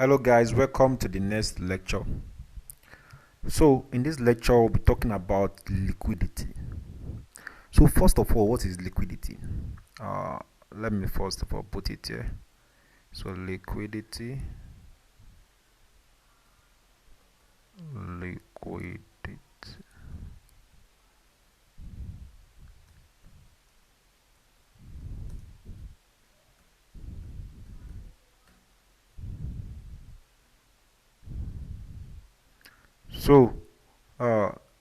Hello guys, welcome to the next lecture. So in this lecture we'll be talking about liquidity. So first of all, what is liquidity? Uh, Let me first of all put it here. So liquidity. So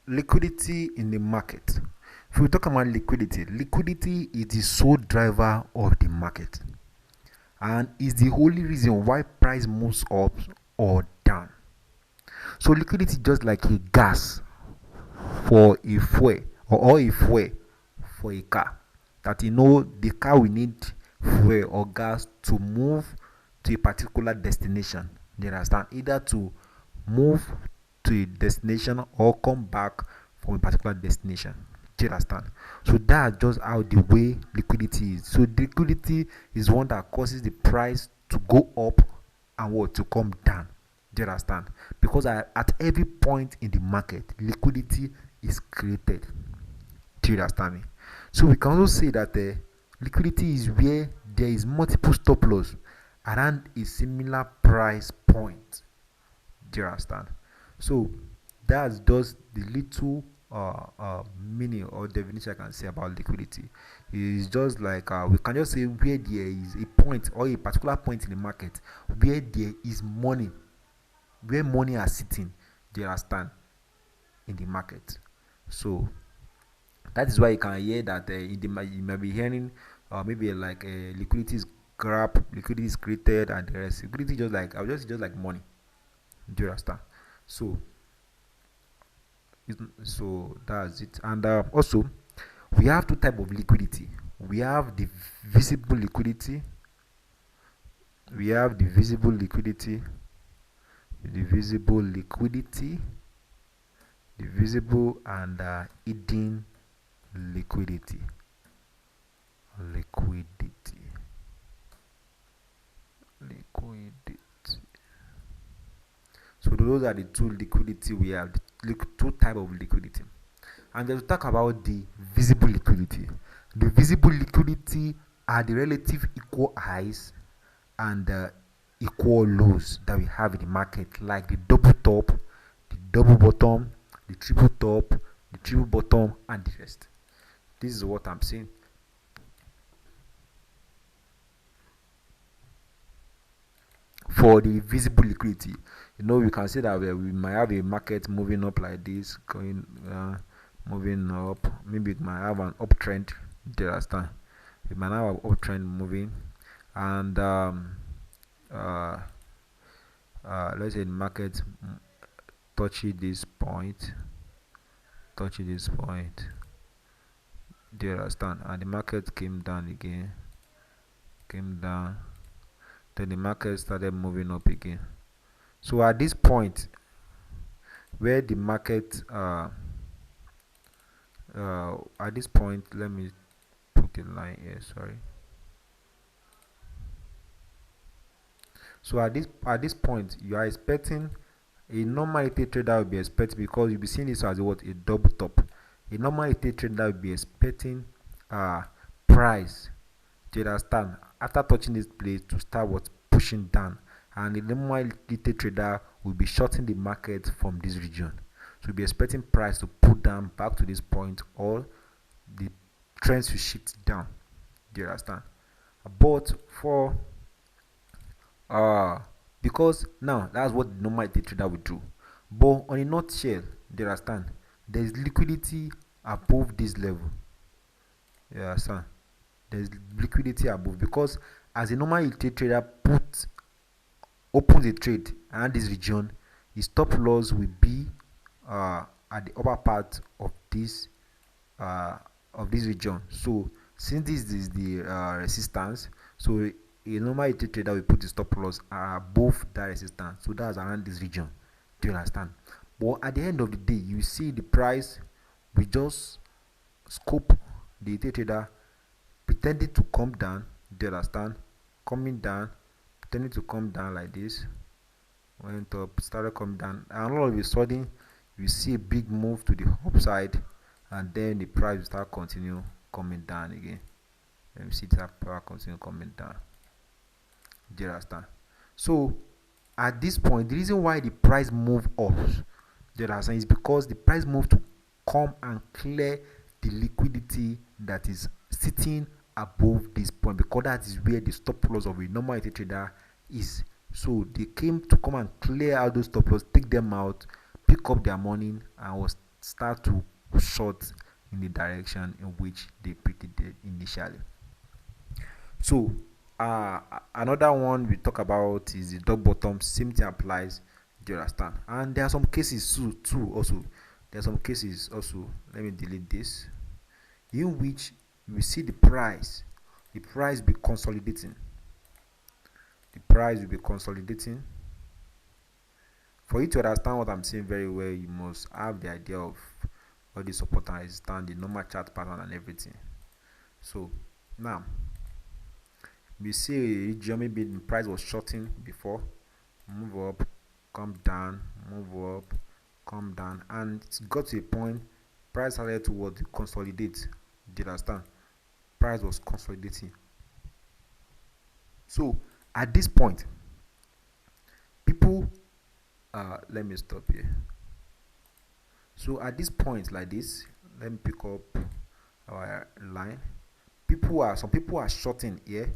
liquidity in the market. If we talk about liquidity is the sole driver of the market and is the only reason why price moves up or down. So liquidity just like a gas for a fuel or a fuel for a car, that the car will need fuel or gas to move to a particular destination. You understand? Either to move to a destination or come back from a particular destination. Do you understand? So that's just how the way liquidity is. So liquidity is one that causes the price to go up and what to come down. Do you understand? Because at every point in the market, liquidity is created. Do you understand me? So we can also say that liquidity is where there is multiple stop loss around a similar price point. Do you understand? So that's just the little meaning or definition I can say about liquidity. It's just like we can just say where there is a point or a particular point in the market where there is money, where money are sitting. Do you understand? In the market. So that is why you can hear that you might be hearing maybe like liquidity is crap, liquidity is created, and the rest. Liquidity just like I just like money. Do you understand? So so that's it. And also we have two type of liquidity. We have the visible liquidity. We have the visible liquidity. The visible liquidity. The visible and hidden liquidity. Liquidity. So those are the two liquidity we have. The two type of liquidity. And then to talk about the visible liquidity. The visible liquidity are the relative equal highs and equal lows that we have in the market, like the double top, the double bottom, the triple top, the triple bottom, and the rest. This is what I'm saying. For the visible liquidity, we can say that we might have a market moving up like this, going moving up. Maybe it might have an uptrend. Do you understand? It might have an uptrend moving, and uh, let's say the market touching this point, Do you understand? And the market came down again, came down. Then the market started moving up again. So at this point, where the market at this point, let me put a line here. Sorry. So at this point, you are expecting a normal retail trader will be expecting, because you'll be seeing this as a double top. A normal retail trader will be expecting price, do you understand, after touching this place to start pushing down, and the normal retail trader will be shorting the market from this region. So we'll be expecting price to pull down back to this point, or the trends will shift down. Do you understand? But for because now that's what the normal day trader would do. But on a nutshell, do you understand? There is liquidity above this level. You understand? There is liquidity above, because as a normal day trader opens a trade around this region, his stop loss will be at the upper part uh, of this region. So since this is the resistance, so a normal trader will put the stop loss above that resistance, so that's around this region. Do you understand? But at the end of the day, you see the price we just scope the trader pretending to come down. Do you understand? Coming down, pretending to come down like this, went up, started coming down, and all of a sudden you see a big move to the upside, and then the price will start continue coming down again. Let me see that price continue coming down. Do you understand? So at this point, the reason why the price move up, do you understand, is because the price move to come and clear the liquidity that is sitting above this point, because that is where the stop loss of a normal trader is. So they came to come and clear out those stop loss, take them out, pick up their money, and was start to short in the direction in which they predicted initially. So another one we talk about is the dot bottom. Same thing applies. Do you understand? And there are some cases too also. There are some cases also. Let me delete this. In which we see the price be consolidating. The price will be consolidating. For you to understand what I'm saying very well, you must have the idea of all the support and resistance, the normal chart pattern and everything. So now we see a region, maybe the price was shorting before, move up, come down, move up, come down, and it got to a point price started to what, consolidate. Do you understand? Price was consolidating. So at this point, people let me stop here. So at this point like this, let me pick up our line. Some people are shorting here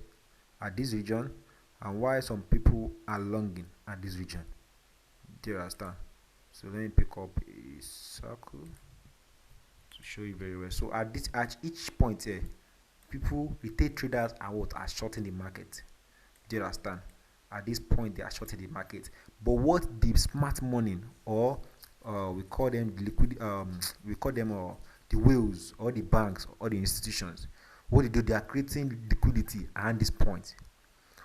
at this region, and while some people are longing at this region. Do you understand? So let me pick up a circle to show you very well. So at each point here, people, retail traders, are shorting the market. Do you understand? At this point, they are shorting the market. But what the smart money, or we call them the whales, or the banks, or the institutions, what they do, they are creating liquidity around this point.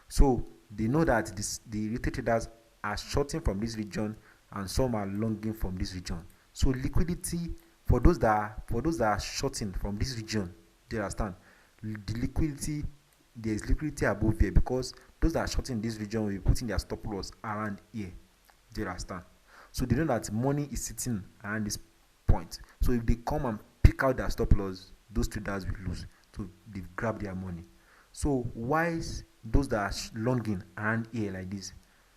So they know that the retail traders are shorting from this region, and some are longing from this region. So liquidity for those that are shorting from this region, do you understand? There is liquidity above here, because those that are shorting in this region will be putting their stop loss around here. Do you understand? So they know that money is sitting around this point. So if they come and pick out their stop loss, those traders will lose. So they grab their money. So why is those that are longing around here like this?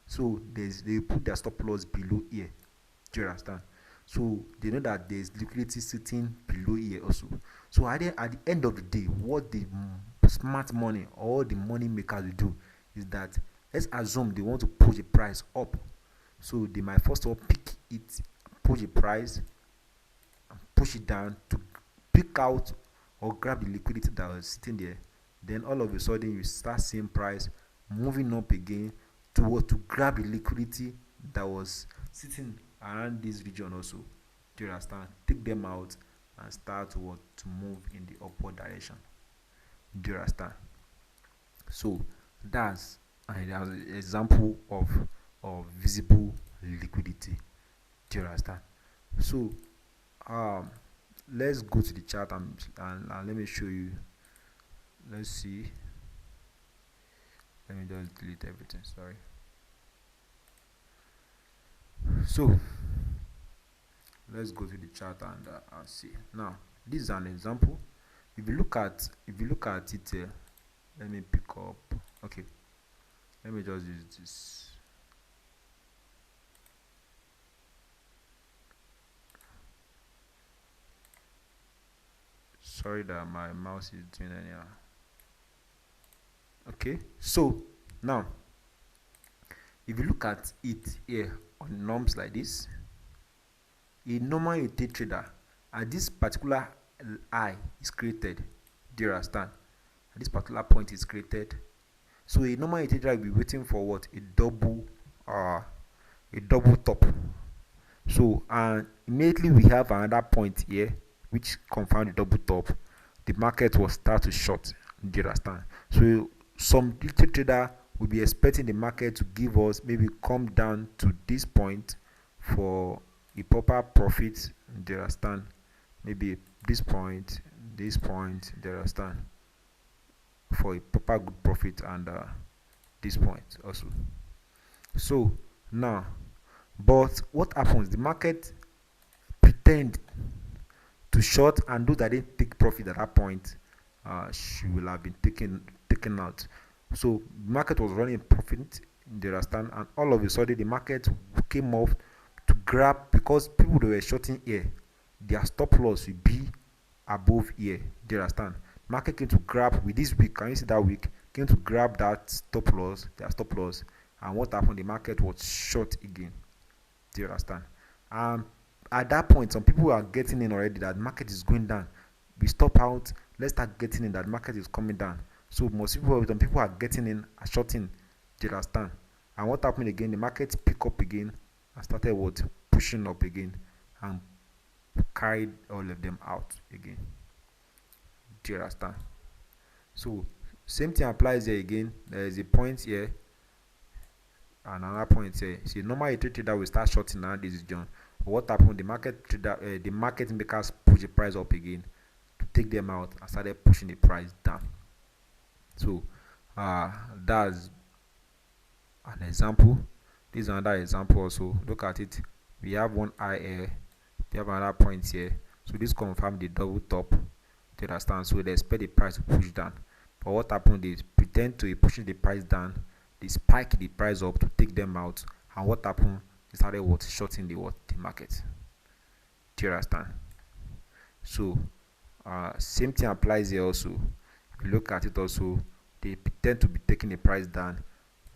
So they put their stop loss below here. Do you understand? So they know that there is liquidity sitting below here also. So at the end of the day, what the smart money or the money makers will do is that, let's assume they want to push the price up. So they might first of all pick it, push the price, and push it down to pick out or grab the liquidity that was sitting there. Then all of a sudden you start seeing price moving up again to grab the liquidity that was sitting around this region also. Do you understand? Take them out and start to move in the upward direction. Do you understand? So that's an example of visible liquidity. Do you understand? So let's go to the chart and let me show you. Let's see. Let me just delete everything. Sorry. So let's go to the chart and see. Now this is an example. If you look at it, let me pick up. Okay, let me just use this. Sorry that my mouse is doing anyhow. Okay, so now if you look at it here on norms like this, a normal retail trader at this particular high is created. Do you understand? At this particular point is created. So a normal retail trader will be waiting for what? A double top. So and immediately we have another point here which confirm the double top. The market will start to short. Do you understand? So some retail trader will be expecting the market to give us, maybe come down to this point for a proper profit. Do you understand? Maybe this point, do you understand? For a proper good profit, and this point also. So Now, but what happens? The market pretend to short, and those that didn't take profit at that point, she will have been taken out. So the market was running profit, you understand, and all of a sudden the market came off to grab, because people that were shorting here, their stop loss will be above here. Do you understand? Market came to grab with this week. Can you see that week? Came to grab that stop loss, their stop loss, and what happened? The market was short again. Do you understand? Um, at that point, some people are getting in already that market is going down. We stop out. Let's start getting in that market is coming down. So most people, some people are getting in, are shorting. Do you understand? And what happened again? The market pick up again and started what, pushing up again, and carried all of them out again. Do you understand? So same thing applies here again. There is a point here and another point here. See, normally a trader will start shorting around this region. But what happened? The market trader, the market makers push the price up again to take them out and started pushing the price down. So that's an example. This is another example also. Look at it. We have one eye here. We have another point here. So this confirms the double top. Do you understand? So they expect the price to push down. But what happened? They pretend to be pushing the price down. They spike the price up to take them out. And what happened? They started what, shorting the market. Do you understand? So same thing applies here also. If you look at it also, they pretend to be taking the price down.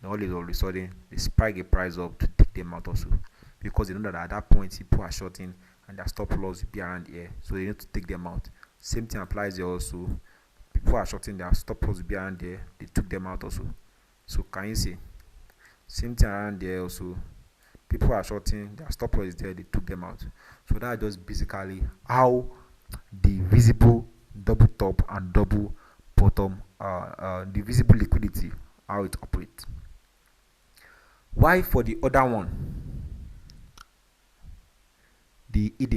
And all of a sudden they spike the price up to take them out also, because they know that at that point people are shorting and their stop loss will be around here, so they need to take them out. Same thing applies here also. People are shorting, their stop loss will be around there, they took them out also. So can you see? Same thing around there also. People are shorting, their stop loss is there, they took them out. So that's just basically how the visible double top and double bottom, the visible liquidity, how it operates. Why for the other one, the hidden?